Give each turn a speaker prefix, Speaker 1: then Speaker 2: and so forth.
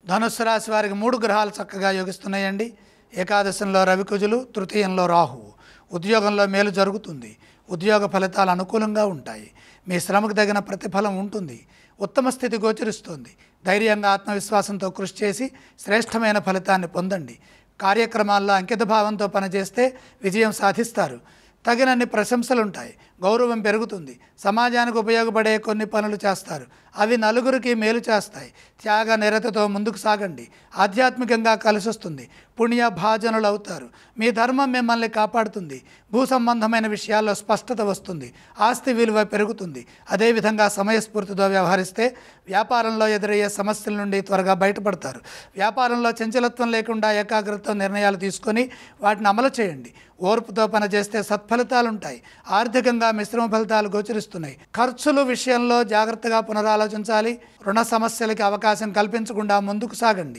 Speaker 1: ధనుస్సు రాశి వారికి 3 గ్రహాలు చక్కగా యోగిస్తున్నాయండి. ఏకాదశంలో రవికుజులు, తృతీయంలో రాహువు. ఉద్యోగంలో మేలు జరుగుతుంది. ఉద్యోగ ఫలితాలు అనుకూలంగా ఉంటాయి. మీ శ్రమకు తగిన ప్రతిఫలం ఉంటుంది. ఉత్తమ స్థితి గోచరిస్తుంది. ధైర్యంగా ఆత్మవిశ్వాసంతో కృషి చేసి శ్రేష్టమైన ఫలితాన్ని పొందండి. కార్యక్రమాల్లో అంకితభావంతో పనిచేస్తే విజయం సాధిస్తారు. తగినన్ని ప్రశంసలుంటాయి. గౌరవం పెరుగుతుంది. సమాజానికి ఉపయోగపడే కొన్ని పనులు చేస్తారు. అవి నలుగురికి మేలు చేస్తాయి. త్యాగ నిరతతో ముందుకు సాగండి. ఆధ్యాత్మికంగా కలిసొస్తుంది. పుణ్య భాజనులు అవుతారు. మీ ధర్మం మిమ్మల్ని కాపాడుతుంది. భూ సంబంధమైన విషయాల్లో స్పష్టత వస్తుంది. ఆస్తి విలువ పెరుగుతుంది. అదేవిధంగా సమయస్ఫూర్తితో వ్యవహరిస్తే వ్యాపారంలో ఎదురయ్యే సమస్యల నుండి త్వరగా బయటపడతారు. వ్యాపారంలో చంచలత్వం లేకుండా ఏకాగ్రతతో నిర్ణయాలు తీసుకొని వాటిని అమలు చేయండి. ఓర్పుతో పనిచేస్తే సత్ఫలితాలుంటాయి. ఆర్థికంగా మిశ్రమ ఫలితాలు గోచరిస్తున్నాయి. ఖర్చుల విషయంలో జాగ్రత్తగా పునరాలోచించాలి. రుణ సమస్యలకి అవకాశం కల్పించకుండా ముందుకు సాగండి.